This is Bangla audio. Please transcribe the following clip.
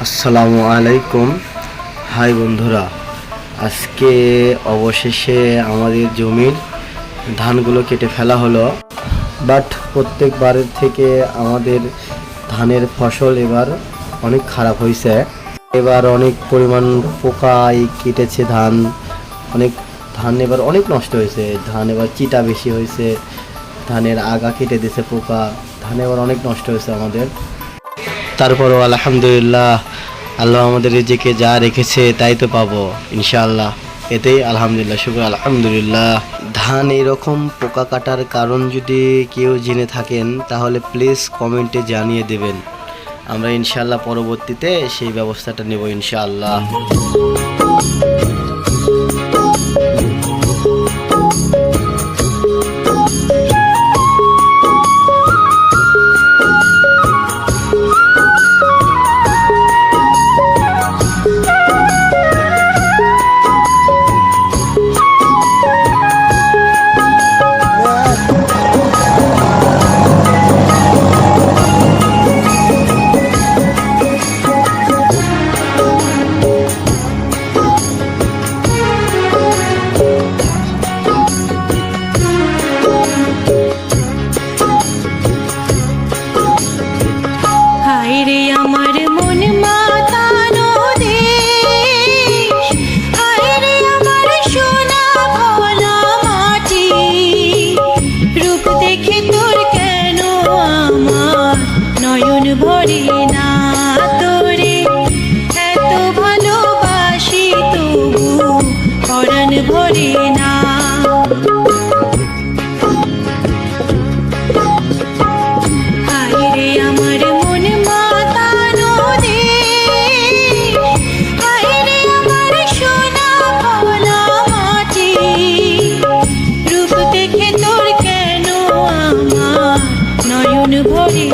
আসসালামু আলাইকুম। হাই বন্ধুরা, আজকে অবশেষে আমাদের জমির ধানগুলো কেটে ফেলা হলো। বাট প্রত্যেকবারের থেকে আমাদের ধানের ফসল এবার অনেক খারাপ হয়েছে। এবার অনেক পরিমাণ পোকায় কেটেছে ধান, ধান এবার অনেক নষ্ট হয়েছে। ধান এবার চিটা বেশি হয়েছে, ধানের আগা কেটে দিয়েছে পোকা, ধান এবার অনেক নষ্ট হয়েছে আমাদের। তারপরও আলহামদুলিল্লাহ, আল্লাহ আমাদের রিজিকে যা রেখেছে তাই তো পাবো ইনশাআল্লাহ। এতেই আলহামদুলিল্লাহ, শুকর আলহামদুলিল্লাহ। ধান এরকম পোকা কাটার কারণ যদি কেউ জেনে থাকেন তাহলে প্লিজ কমেন্টে জানিয়ে দেবেন। আমরা ইনশাআল্লাহ পরবর্তীতে সেই ব্যবস্থাটা নেব ইনশাআল্লাহ। ভরে না তোরে এত ভালোবাসি, তবু পরাণ ভরে না। হায়রে আমার মন মাতানো দেশ, হায়রে আমার সোনা ভোলা মাটি, রূপ দেখে তোর কেন আমার নয়ন ভরে